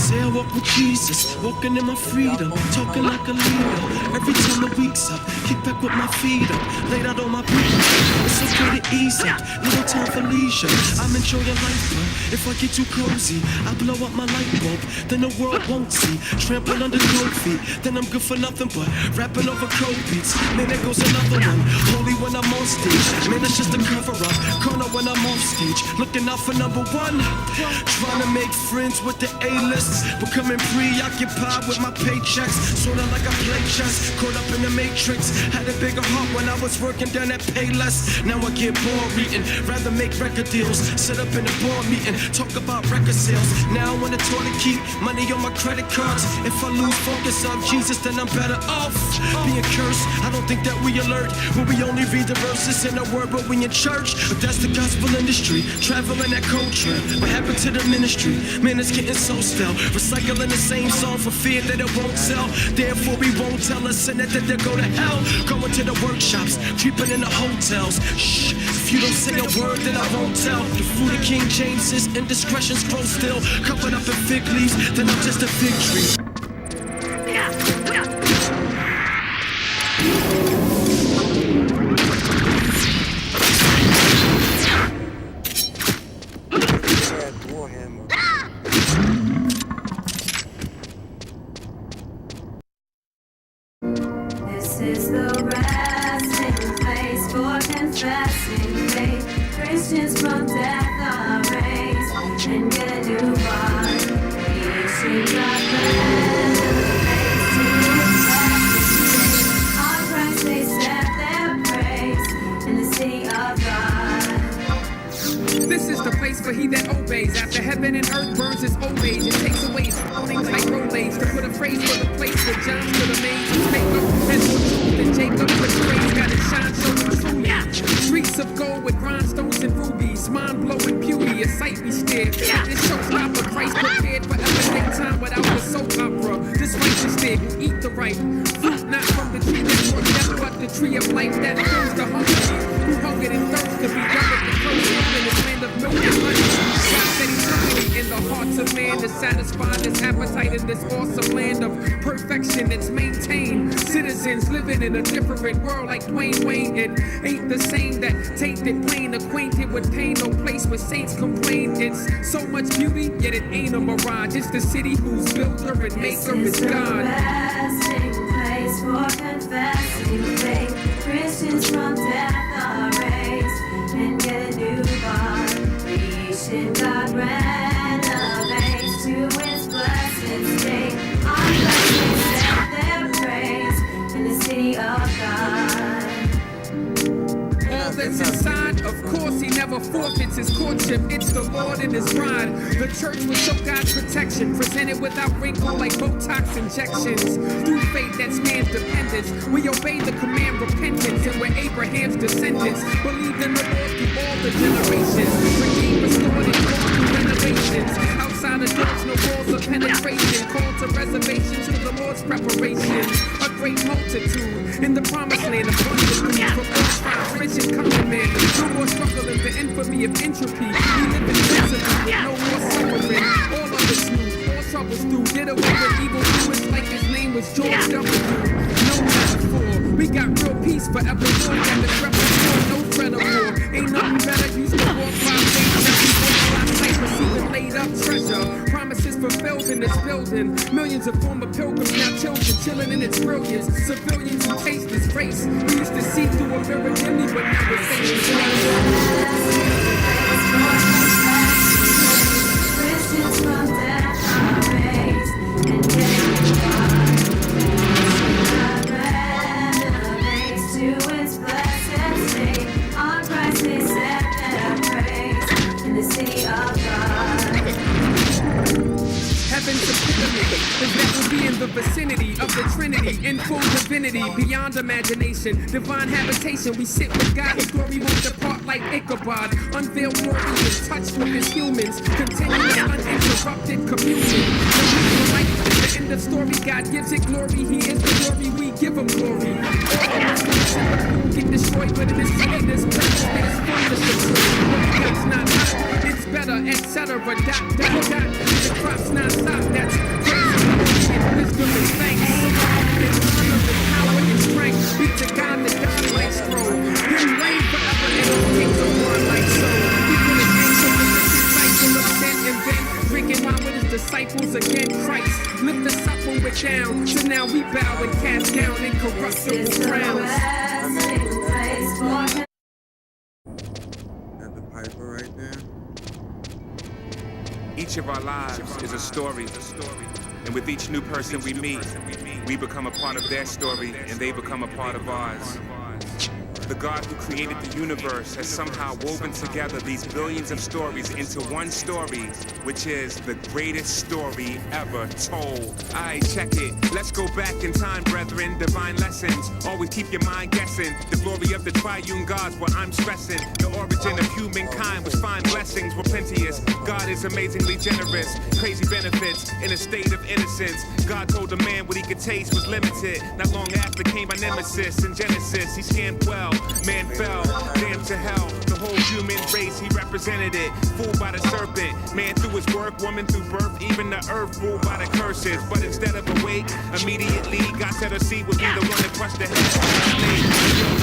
Say I walk with Jesus, walking in my freedom, talking like a leader. Every time the week's up, kick back with my feet up, laid out on my feet. It's okay to ease up, little time for leisure. I'm enjoying life, but if I get too cozy, I blow up my light bulb, then the world won't see. Trampling under cold feet, then I'm good for nothing but rapping over cold beats. Man, there goes another one. Holy when I'm on stage, man, it's just a cover up. Corner when I'm off stage, looking out for number one. Trying to make friends with the A-lists, becoming preoccupied with my paychecks. Sorta like I play chess, caught up in the matrix. Had a bigger heart when I was working down at Payless. Now I get bored reading, rather make record deals. Sit up in a board meeting, talk about record sales. Now I want to toilet keep money on my credit cards. If I lose focus on Jesus, then I'm better off being cursed. I don't think that we alert when we only read the verses in the word, but we in church. But that's the gospel industry, traveling that culture. What happened to the ministry? Man, it's getting so still. Recycling the same song for fear that it won't sell. Therefore we won't tell a sinner that they go to hell. Going to the workshops, creeping in the hotels. Shh, if you don't say a word, then I won't tell. The fruit of King James's indiscretions grow still. Covered up in fig leaves, then I'm just a fig tree. This is the resting place for confessing faith. Christians from death are raised and get a new body. Creation got renovates to its blessing. On Christ they set their praise in the city of God. This is the place for he that obeys. After heaven and earth burns his old age, it takes away things like rollades to put a phrase for the place where John could have made his paper. And more truth than Jacob, but praise got it shine so truly. Streets of gold with rhinestones and rubies, mind-blowing beauty, a sight we stare. This showstopper, Christ prepared for everyday time without the soap opera. This righteous there who eat the right fruit, not from the tree that brought death, but the tree of life that fills the hungry, who hungered and thirst to be done with the first in this land of milk and honey. God said eternally in the hearts of man to satisfy this appetite in this awesome land of perfection that's maintained. Citizens living in a different world like Dwayne Wayne. It ain't the same that tainted plain, acquainted with pain, no place where saints complain. It's so much beauty, yet it ain't a mirage. It's the city whose builder and maker is God. Resting place for confessing faith. Christians from death are raised and get a new body. Creation God renovates to its blessed state. On Christ they set their praise in the city of God. All that's inside, of course, he never forfeits his courtship. It's the Lord and his bride. The church will show God's protection, presented without wrinkle like Botox injections. Through faith, that's man's dependence. We obey the command, repentance, and we're Abraham's descendants. Believed in the Lord through all the generations. Redeemed, restored, and born through renovations. Outside of doors, no walls of penetration. Called to reservations for the Lord's preparation. A great multitude in the promised land of abundant from all tribes, rich and common man. No more struggle in the infamy of entropy. We live in misery with no more suffering. All of it's new, all troubles through. Did away with evil doers like his name was George W. No metaphor, we got real peace forevermore. Got the trap of war, no threat of war. Ain't nothing better, used to walk by faith. Receiving laid up treasure, promises fulfilled in this building. Millions of former pilgrims, now children chilling in its brilliance. Civilians who taste this race. We used to see through a mirror dimly, but now we're facing Christians from death are raised and get a new body. God renovates to its blessed state. On Christ they set their praise in the city of God. Heaven's epitome is that will be in the vicinity of the Trinity, in full divinity, beyond imagination, divine habitation. We sit with God, His glory won't depart like Ichabod. Unveiled glory in touch with His humans, continuous uninterrupted communion. The end of story, God gives it glory. He is the glory, we give Him glory. All get destroyed, but in this city, this place, there's fullness of truth. God's not hot, it's better, etc. Dot, dot, dot. The crop's not stop, that's and cast down incorruptible crowns. Got the Piper right there. Each of our lives is a story. And with each new person we meet, we become a part of their story and they become a part of ours. The God who created the universe has somehow woven together these billions of stories into one story, which is the greatest story ever told. Aight, check it. Let's go back in time, brethren. Divine lessons. Always keep your mind guessing. The glory of the triune gods, what I'm stressing. The origin of humankind was fine blessings were plenteous. God is amazingly generous. Crazy benefits in a state of innocence. God told a man what he could taste was limited. Not long after came my nemesis in Genesis. He scanned well. Man fell, damned to hell. The whole human race, he represented it. Fooled by the serpent. Man through his work, woman through birth. Even the earth ruled by the curses. But instead of awake, immediately God said her seed would be the one that crushed the head.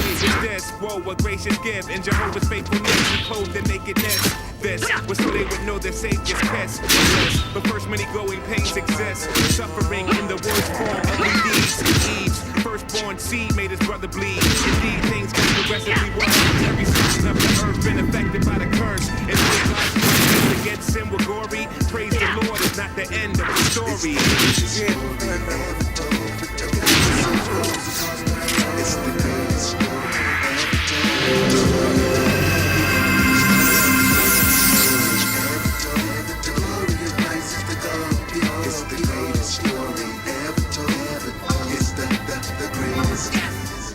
It's this, whoa, what gracious gift. In Jehovah's faithfulness, he clothed in nakedness. This was so they would know their Savior's kiss. But first many growing pains exist. Suffering in the worst form of deeds. Eve's firstborn seed made his brother bleed. Indeed, things got progressively worse. Every section of the earth been affected by the curse. And when life against sin were gory, praise the Lord is not the end of the story. It's the greatest story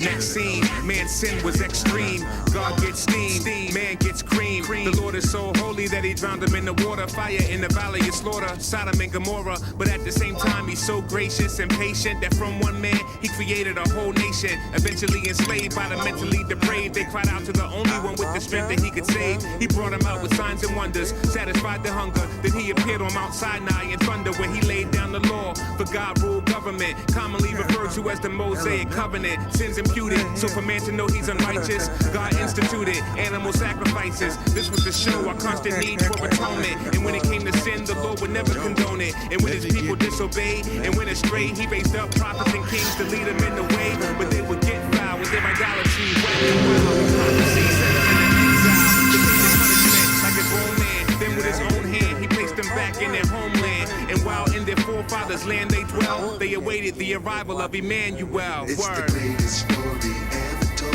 Next scene, man's sin was extreme. God gets steam, man gets cream. The Lord is so holy that he drowned him in the water. Fire in the valley of slaughter, Sodom and Gomorrah. But at the same time, he's so gracious and patient that from one man, he created a whole nation. Eventually enslaved by the mentally depraved, they cried out to the only one with the strength that he could save. He brought them out with signs and wonders, satisfied their hunger. Then he appeared on Mount Sinai in thunder, where he laid down the law for God-ruled government, commonly referred to as the Mosaic covenant. Sins imputed, so for man to know he's unrighteous, God instituted animal sacrifices. This was to show our constant need for atonement. And when it came to sin, the Lord would never condone it. And when his people disobeyed and went astray, he raised up prophets and kings to lead them in the way. But they would get foul with their idolatry. Prophecy sent them into exile. They paid their punishment like a grown man. Then with his own hand, he placed them back in their homeland. And while in their forefathers' land they dwell, they awaited the arrival of Emmanuel. It's Word. the greatest story ever told.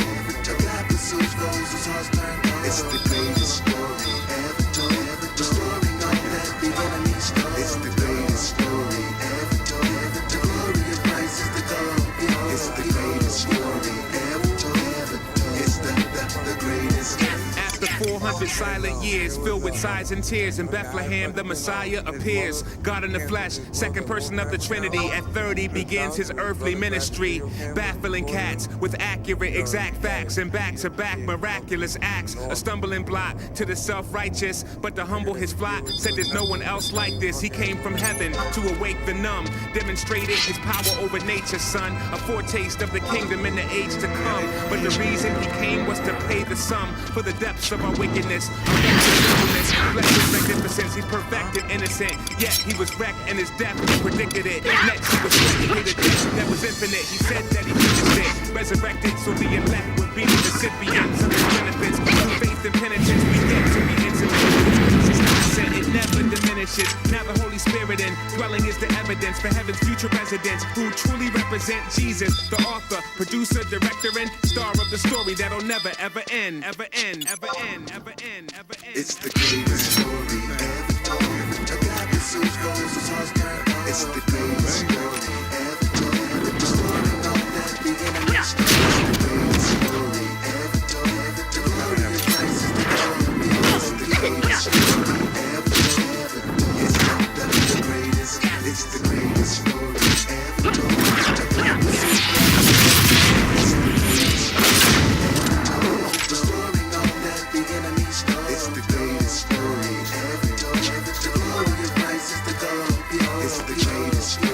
It's the greatest story ever told. The story of that big enemy story. It's the greatest story ever told. The glory of Christ is the goal. It's the greatest story ever told. It's the greatest. After 400 silent years filled with sighs and tears, in Bethlehem the Messiah appears. God in the flesh, second person of the Trinity. At 30 begins his earthly ministry, baffling cats with accurate, exact facts and back-to-back miraculous acts. A stumbling block to the self-righteous, but to humble his flock, said there's no one else like this. He came from heaven to awake the numb, demonstrated his power over nature, son. A foretaste of the kingdom in the age to come. But the reason he came was to pay the sum for the depths of our wickedness, our blessed magnificence. He's perfect and innocent, yet he was wrecked in his death. He predicted it. Next he was wrecked, paid a debt that was infinite. He said that he finished it, resurrected so the elect would be the recipients of his benefits. Through faith and penitence, we get to be intimate. It never diminishes. Now the Holy Spirit in dwelling is the evidence for heaven's future residents who truly represent Jesus, the author, producer, director, and star of the story that'll never ever end, ever end, ever end, ever end, ever end. It's the greatest story ever told. It's the greatest story ever told. The story of that big enemy story. The greatest story ever told. The glory of Christ is the goal. It's the greatest story ever told. It's the greatest. It's the greatest story ever told. The story of that big enemy story. It's the greatest story ever told. The glory of Christ is the goal. It's the greatest story.